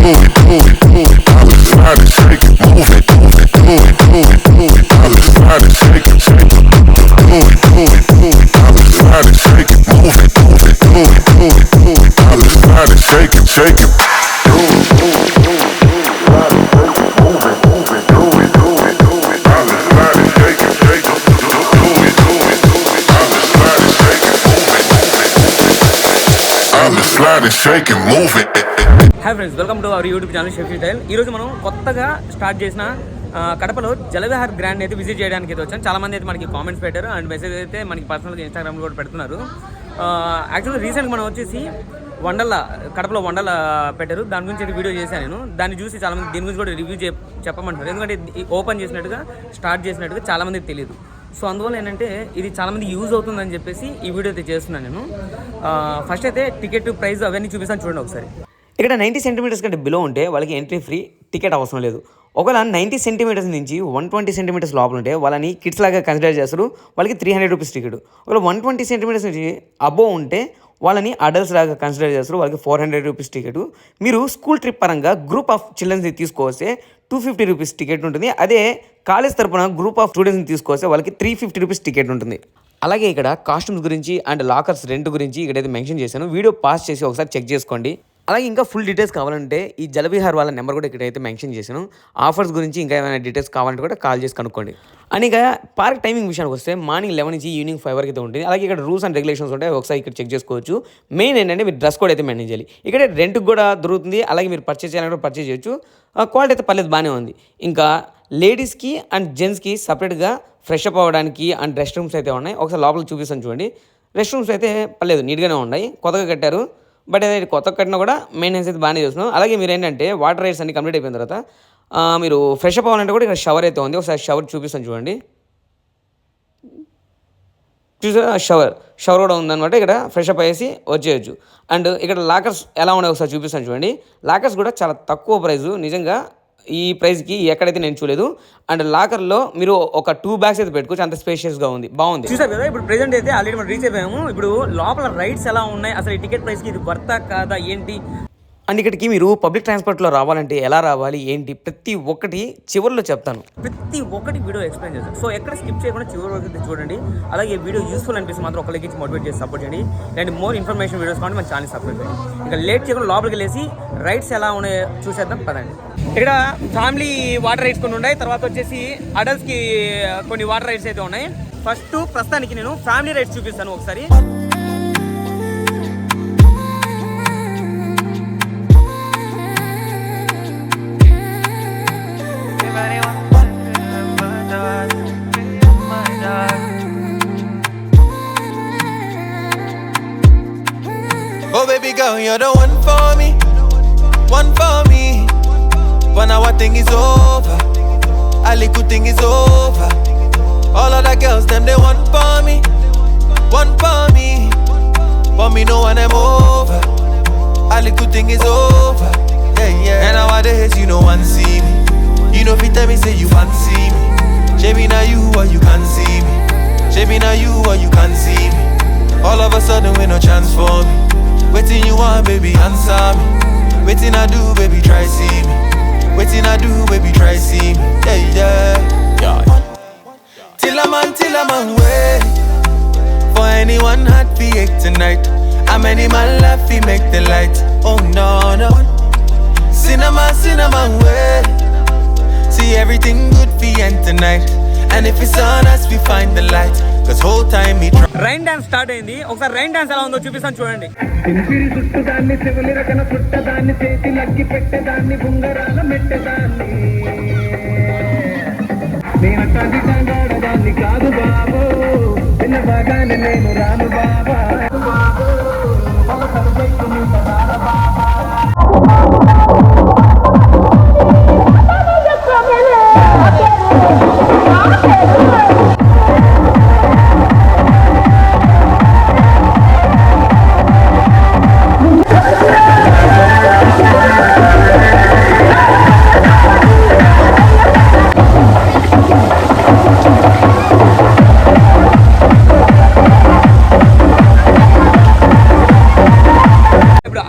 Hi friends, welcome to our YouTube channel షెఫీ style. ఈరోజు మనం కొత్తగా స్టార్ట్ చేసిన కడపలో జలవిహార్ గ్రాండ్ అయితే విజిట్ చేయడానికి అయితే వచ్చాను. చాలామంది అయితే మనకి కామెంట్స్ పెట్టారు అండ్ మెసేజ్ అయితే మనకి పర్సనల్గా ఇన్స్టాగ్రామ్లో కూడా పెడుతున్నారు. యాక్చువల్గా రీసెంట్గా మనం వచ్చేసి కడపలో వండల పెట్టారు. దాని గురించి అయితే వీడియో చేశాను నేను. దాన్ని చూసి చాలామంది దీని గురించి కూడా రివ్యూ చెప్పమంటారు. ఎందుకంటే ఓపెన్ చేసినట్టుగా స్టార్ట్ చేసినట్టుగా చాలామందికి తెలియదు. సో అందువల్ల ఏంటంటే ఇది చాలామంది యూజ్ అవుతుందని చెప్పేసి ఈ వీడియో అయితే చేస్తున్నాను నేను. ఫస్ట్ అయితే టికెట్ ప్రైస్ అవన్నీ చూపిస్తాను, చూడండి ఒకసారి. ఇక్కడ 90 సెంటీమీటర్స్ కంటే బిలో ఉంటే వాళ్ళకి ఎంట్రీ ఫ్రీ, టికెట్ అవసరం లేదు. ఒకవేళ 90 సెంటీమీటర్స్ నుంచి 120 సెంటీమీటర్స్ లోపల ఉంటే వాళ్ళని కిడ్స్ లాగా కన్సిడర్ చేస్తారు, వాళ్ళకి 300 రూపీస్ టికెట్. ఒకవేళ 120 సెంటీమీటర్స్ నుంచి అబోవ్ ఉంటే వాళ్ళని అడల్ట్స్ లాగా కన్సిడర్ చేస్తారు, వాళ్ళకి 400 రూపీస్ టికెట్. మీరు స్కూల్ ట్రిప్ పరంగా గ్రూప్ ఆఫ్ చిల్డ్రన్స్ని తీసుకొస్తే 250 రూపీస్ టికెట్ ఉంటుంది. అదే కాలేజ్ తరపున గ్రూప్ ఆఫ్ స్టూడెంట్స్ని తీసుకొస్తే వాళ్ళకి 350 రూపీస్ టికెట్ ఉంటుంది. అలాగే ఇక్కడ కాస్ట్యూమ్స్ గురించి అండ్ లాకర్స్ రెంట్ గురించి ఇక్కడైతే మెన్షన్ చేశాను. వీడియో పాస్ చేసి ఒకసారి చెక్ చేసుకోండి. అలాగే ఇంకా ఫుల్ డీటెయిల్స్ కావాలంటే ఈ జలవిహార్ వాళ్ళ నెంబర్ కూడా ఇక్కడైతే మెన్షన్ చేశాను. ఆఫర్స్ గురించి ఇంకా ఏమైనా డీటెయిల్స్ కావాలంటే కూడా కాల్ చేసి కనుక్కోండి. అండ్ ఇంకా పార్క్ టైమింగ్ విషయానికి వస్తే మార్నింగ్ 11 నుంచి ఈవినింగ్ 5 వరకు అయితే ఉంటుంది. అలాగే ఇక్కడ రూల్స్ అండ్ రెగ్యులేషన్స్ ఉంటాయి, ఒకసారి ఇక్కడ చెక్ చేసుకోవచ్చు. మెయిన్ ఏంటంటే మీరు డ్రెస్ కోడ్ అయితే మెయింటైన్ చేయాలి. ఇక్కడ రెంట్కి కూడా దొరుకుతుంది. అలాగే మీరు పర్చేస్ చేయాలని కూడా పర్చేస్ చేయొచ్చు. క్వాలిటీ అయితే పర్లేదు, బాగానే ఉంది. ఇంకా లేడీస్కి అండ్ జెంట్స్కి సపరేట్గా ఫ్రెష్ అప్ అవ్వడానికి అండ్ రెస్ట్ రూమ్స్ అయితే ఉన్నాయి. ఒకసారి లోపలికి చూపిస్తాను చూడండి. రెస్ట్ రూమ్స్ అయితే పర్లేదు, నీట్గానే ఉన్నాయి, కొత్తగా కట్టారు. బట్ అదే కొత్తగా కట్టినా కూడా మెయింటెనెన్స్ అయితే బాగానే చేస్తున్నాం. అలాగే మీరు ఏంటంటే వాటర్ రైడ్స్ అన్ని కంప్లీట్ అయిపోయిన తర్వాత మీరు ఫ్రెష్ అప్ అవ్వాలంటే కూడా ఇక్కడ షవర్ అయితే ఉంది. ఒకసారి షవర్ చూపిస్తాను చూడండి. షవర్ కూడా ఉందన్నమాట. ఇక్కడ ఫ్రెష్ అప్ అయ్యేసి వచ్చేయచ్చు. అండ్ ఇక్కడ లాకర్స్ ఎలా ఉన్నాయి ఒకసారి చూపిస్తాను చూడండి. లాకర్స్ కూడా చాలా తక్కువ ప్రైజు, నిజంగా ఈ ప్రైస్కి ఎక్కడైతే నేను చూడలేదు. అండ్ లాకర్లో మీరు ఒక 2 బ్యాగ్స్ అయితే పెట్టుకోవచ్చు, అంత స్పేషియస్గా ఉంది, బాగుంది. చూసారు కదా, ఇప్పుడు ప్రెజెంట్ అయితే ఆల్రెడీ మనం రీచ్ అయిపోయాము. ఇప్పుడు లోపల రైడ్స్ ఎలా ఉన్నాయి, అసలు ఈ టికెట్ ప్రైస్కి ఇది వర్తా కాదా ఏంటి, అండ్ ఇక్కడికి మీరు పబ్లిక్ ట్రాన్స్పోర్ట్లో రావాలంటే ఎలా రావాలి ఏంటి ప్రతి ఒక్కటి చివరిలో చెప్తాను. ప్రతి ఒక్కటి వీడియో ఎక్స్ప్లెయిన్ చేస్తాను. సో ఎక్కడ స్కిప్ చేయకుండా చివరి వరకు చూడండి. అలాగే వీడియో యూస్ఫుల్ అనిపిస్తే మాత్రం ఒకరికి ఇచ్చి మోటివేట్ చేసి సపోర్ట్ చేయండి. అండ్ మోర్ ఇన్ఫర్మేషన్ వీడియోస్ కాబట్టి మన ఛానల్ సబ్స్క్రైబ్ చేయండి. ఇంకా లేట్ చేయకుండా లోపలికి వెళ్ళేసి రైడ్స్ ఎలా ఉన్నాయో చూసేద్దాం పదండి. ఇక్కడ ఫ్యామిలీ వాటర్ రైడ్స్ కొన్ని ఉన్నాయి, తర్వాత వచ్చేసి అడల్ట్స్కి కొన్ని వాటర్ రైడ్స్ అయితే ఉన్నాయి. ఫస్ట్ ప్రస్తుతానికి నేను ఫ్యామిలీ రైడ్స్ చూపిస్తాను ఒకసారి. Oh baby girl, you're the one for me, one for me. 1 hour thing is over, a little thing is over. All of the girls them they want for me, one for me. For me no one them over, a little thing is over. Yeah yeah. And nowadays you know one see me, you know fit tell me say you fancy me. Baby now you or you can't see me, baby now you or you can't see me. All of a sudden we no chance for me. Waiting you want, baby, answer me. Waiting I do, baby, try see me. Waiting I do, baby, try see me. Yeah, yeah. Till I'm on wait for anyone hot for ache tonight. How many man left fi make the light? Oh no, no. Cinnamon wait. See everything good for end tonight. And if it's on us, we find the light. Cause whole time we try. Rain dance start అయింది. ఒకసారి rain dance ఎలా ఉందో చూపిస్తాను చూడండి. దాన్ని చెవులి రకన పుట్టదాన్ని చేతి లగ్గి పెట్టేదాన్ని బుంగరాల మెట్టేదాన్ని నేను తాగాడదాన్ని కాదు బాబు, చిన్న బాగానే నేను రాను బాబా.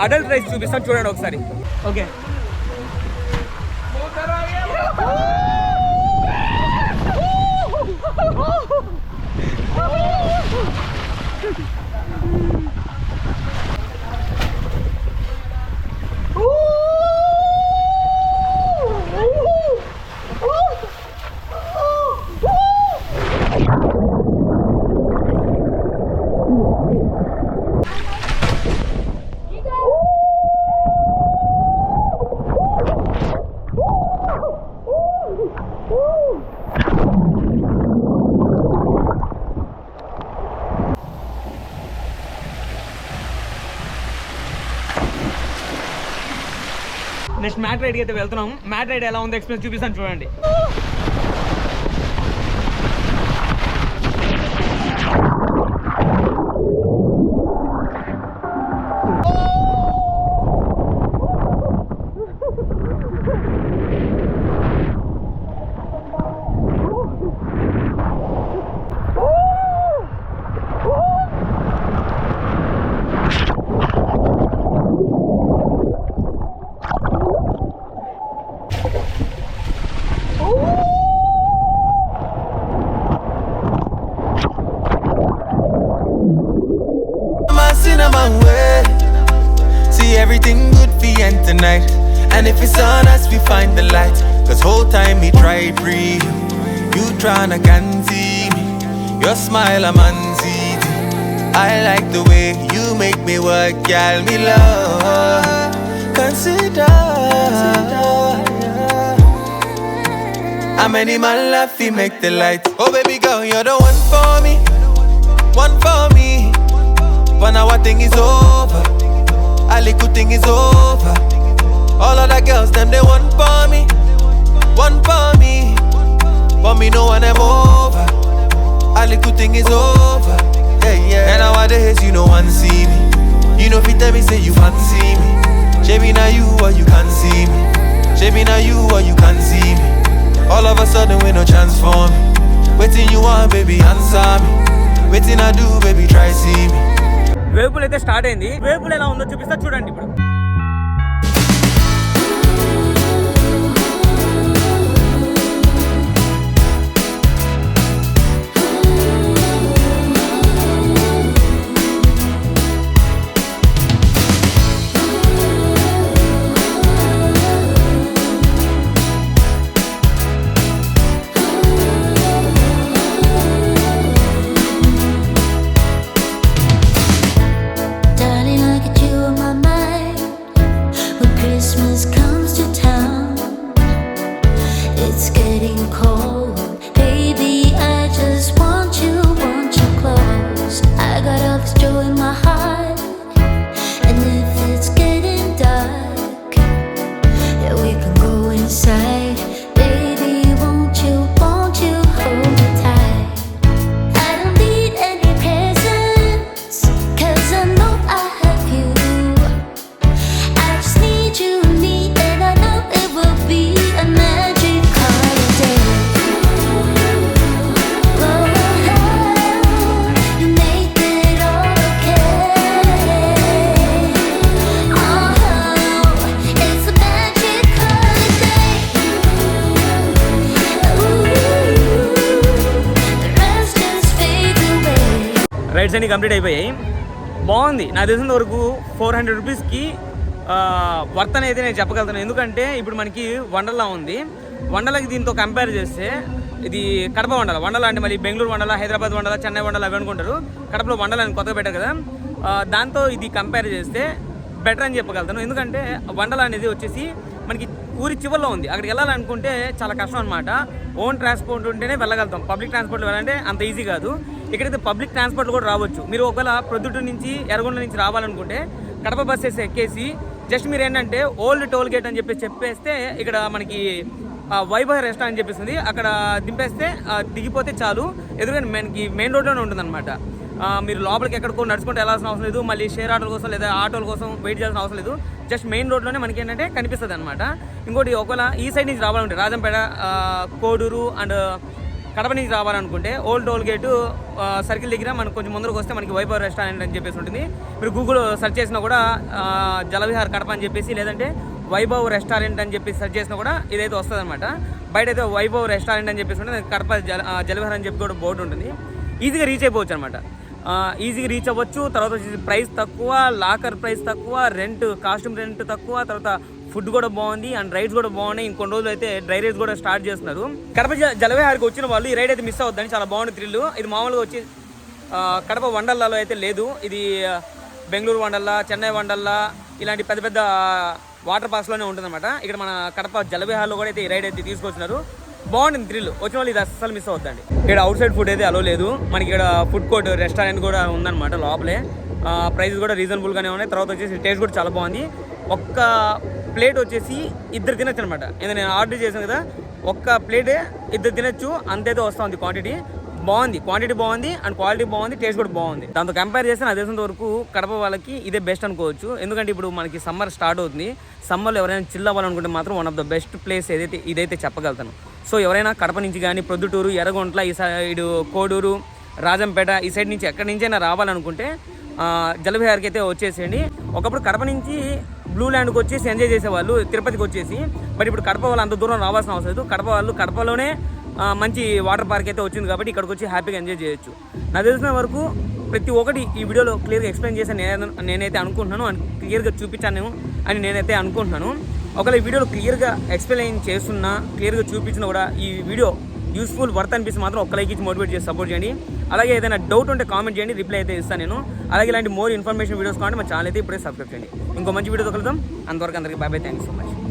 అడల్ట్ రైడ్స్ చూపిస్తాను చూడండి ఒకసారి. ఓకే, నెక్స్ట్ మ్యాట్ రైడ్కి అయితే వెళ్తున్నాం. మ్యాట్ రైడ్ ఎలా ఉందో ఎక్స్పీరియన్స్ చూపిస్తాను చూడండి. Cinnamon way. See everything good for end tonight. And if it's on us, we find the light. Cause whole time we try breathe. You tryna can see me. Your smile I'm unseated. I like the way you make me work, girl, me love. Consider. How many man left we make the light? Oh baby girl, you're the one for me. One for me. But now our thing is over. Our little thing is over. All of the girls, them they one for me. One for me. But me no one them over. Our little thing is over. Yeah, yeah. And nowadays you no one see me. You know if you tell me say you fancy me. Shabby now you or you can't see me. Shabby now you or you can't see me. All of a sudden we no chance for me. Waiting you want baby answer me. Waiting I do baby try see me. వేపులు అయితే start అయింది. వేపులు ఎలా ఉందో చూపిస్తా చూడండి ఇప్పుడు. Rides అన్ని complete అయిపోయాయి. బాగుంది. నాకు తెలిసినంత వరకు 400 రూపీస్కి వర్త్ అనేది నేను చెప్పగలుగుతాను. ఎందుకంటే ఇప్పుడు మనకి వండర్లా ఉంది. వండర్లకి దీంతో కంపేర్ చేస్తే ఇది కడప వండల. వండల అంటే మళ్ళీ బెంగళూరు వండల, హైదరాబాద్ వండల, చెన్నై వండల అవి అనుకుంటారు. కడపలో వండల అని కొత్తగా పెట్టారు కదా. దాంతో ఇది కంపేర్ చేస్తే బెటర్ అని చెప్పగలుగుతాను. ఎందుకంటే వండల అనేది వచ్చేసి మనకి ఊరి చివరిలో ఉంది. అక్కడికి వెళ్ళాలనుకుంటే చాలా కష్టం అనమాట. ఓన్ ట్రాన్స్పోర్ట్ ఉంటేనే వెళ్ళగలుగుతాం. పబ్లిక్ ట్రాన్స్పోర్ట్ వెళ్ళాలంటే అంత ఈజీ కాదు. ఇక్కడైతే పబ్లిక్ ట్రాన్స్పోర్ట్ కూడా రావచ్చు. మీరు ఒకవేళ ప్రొద్దుటూరు నుంచి ఎర్రగొండ నుంచి రావాలనుకుంటే కడప బస్సెస్ ఎక్కేసి జస్ట్ మీరు ఏంటంటే ఓల్డ్ టోల్ గేట్ అని చెప్పేస్తే ఇక్కడ మనకి వైభవ్ రెస్టారెంట్ అని చెప్పేసింది. అక్కడ దింపేస్తే దిగిపోతే చాలు. ఎదురుగా మనకి మెయిన్ రోడ్లోనే ఉంటుందన్నమాట. మీరు లోపలికి ఎక్కడికో నడుచుకుంటూ వెళ్ళాల్సిన అవసరం లేదు. మళ్ళీ షేర్ ఆటోల కోసం లేదా ఆటోల కోసం వెయిట్ చేయాల్సిన అవసరం లేదు. జస్ట్ మెయిన్ రోడ్లోనే మనకి ఏంటంటే కనిపిస్తుంది అనమాట. ఇంకోటి ఒకవేళ ఈ సైడ్ నుంచి రావాలంటే రాజంపేట, కోడూరు అండ్ కడప నుంచి రావాలనుకుంటే ఓల్డ్ టోల్ గేటు సర్కిల్ దగ్గర మనకు కొంచెం ముందరకు వస్తే మనకి వైభవ్ రెస్టారెంట్ అని చెప్పేసి ఉంటుంది. మీరు గూగుల్ సెర్చ్ చేసినా కూడా జలవిహార్ కడప అని చెప్పేసి లేదంటే వైభవ్ రెస్టారెంట్ అని చెప్పి సెర్చ్ చేసినా కూడా ఇదైతే వస్తుంది అనమాట. బయట అయితే వైభవ్ రెస్టారెంట్ అని చెప్పేసి ఉంటుంది. కడప జలవిహార్ అని చెప్పి కూడా బోర్డు ఉంటుంది. ఈజీగా రీచ్ అయిపోవచ్చు అనమాట. ఈజీగా రీచ్ అవ్వచ్చు. తర్వాత వచ్చేసి ప్రైస్ తక్కువ, లాకర్ ప్రైస్ తక్కువ, కాస్ట్యూమ్ రెంట్ తక్కువ, తర్వాత ఫుడ్ కూడా బాగుంది అండ్ రైడ్స్ కూడా బాగున్నాయి. ఇంకొన్ని రోజులు అయితే డ్రై రైడ్స్ కూడా స్టార్ట్ చేస్తున్నారు. కడప జలవిహార్కి వచ్చిన వాళ్ళు ఈ రైడ్ అయితే మిస్ అవుద్దని, చాలా బాగుంది థ్రిల్. ఇది మామూలుగా వచ్చి కడప వండర్లాలో అయితే లేదు. ఇది బెంగళూరు వండర్లా, చెన్నై వండర్లా ఇలాంటి పెద్ద పెద్ద వాటర్ పార్క్స్లోనే ఉంటుందన్నమాట. ఇక్కడ మన కడప జలవిహార్లో కూడా అయితే ఈ రైడ్ అయితే తీసుకొచ్చినారు. బాగుంటుంది థ్రిల్. వచ్చిన వాళ్ళు ఇది అస్సలు మిస్ అవుతుందండి. ఇక్కడ అవుట్ సైడ్ ఫుడ్ అయితే అలో లేదు. మనకి ఇక్కడ ఫుడ్ కోర్ట్ రెస్టారెంట్ కూడా ఉందన్నమాట లోపలే. ప్రైస్ కూడా రీజనబుల్గానే ఉన్నాయి. తర్వాత వచ్చేసి టేస్ట్ కూడా చాలా బాగుంది. ఒక్క ప్లేట్ వచ్చేసి ఇద్దరు తినచ్చు అనమాట. ఎందుకంటే నేను ఆర్డర్ చేశాను కదా, ఒక్క ప్లేటే ఇద్దరు తినచ్చు, అంతైతే వస్తుంది క్వాంటిటీ. బాగుంది, క్వాంటిటీ బాగుంది అండ్ క్వాలిటీ బాగుంది, టేస్ట్ కూడా బాగుంది. దాంతో కంపేర్ చేస్తే నాకు తెలిసినంత వరకు కడప వాళ్ళకి ఇదే బెస్ట్ అనుకోవచ్చు. ఎందుకంటే ఇప్పుడు మనకి సమ్మర్ స్టార్ట్ అవుతుంది. సమ్మర్లో ఎవరైనా చిల్ అవ్వాలనుకుంటే మాత్రం one of the best place ఇదైతే చెప్పగలుగుతాను. సో ఎవరైనా కడప నుంచి కానీ ప్రొద్దుటూరు, ఎర్రగొంట్ల, ఈ సైడ్ కోడూరు, రాజంపేట ఈ సైడ్ నుంచి ఎక్కడి నుంచైనా రావాలనుకుంటే జలవిహార్కి అయితే వచ్చేసేయండి. ఒకప్పుడు కడప నుంచి బ్లూ ల్యాండ్కి వచ్చేసి ఎంజాయ్ చేసేవాళ్ళు తిరుపతికి వచ్చేసి. బట్ ఇప్పుడు కడప వాళ్ళు అంత దూరం రావాల్సిన అవసరం లేదు. కడప వాళ్ళు కడపలోనే మంచి వాటర్ పార్క్ అయితే వచ్చింది కాబట్టి ఇక్కడికి వచ్చి హ్యాపీగా ఎంజాయ్ చేయొచ్చు. నాకు తెలిసిన వరకు ప్రతి ఒక్కటి ఈ వీడియోలో క్లియర్గా ఎక్స్ప్లెయిన్ చేశాను నేనైతే అనుకుంటున్నాను, అండ్ క్లియర్గా చూపించాను అని నేనైతే అనుకుంటున్నాను. ఒకవేళ ఈ వీడియోలో క్లియర్గా ఎక్స్ప్లెయిన్ చేస్తున్నా, క్లియర్గా చూపించినా కూడా ఈ వీడియో యూస్ఫుల్ వర్త్ అనిపిస్తే మాత్రం ఒక్క లైక్ ఇచ్చి మోటివేట్ చేసి సపోర్ట్ చేయండి. అలాగే ఏదైనా డౌట్ ఉంటే కామెంట్ చేయండి, రిప్లై అయితే ఇస్తాను నేను. అలాగే ఇలాంటి మోర్ ఇన్ఫర్మేషన్ వీడియోస్ కావాలంటే మా ఛానల్ అయితే ఇప్పుడే సబ్స్క్రైబ్ చేయండి. ఇంకో మంచి వీడియోతో కలుద్దాం. అంతవరకు అందరికీ bye bye, thank you so much.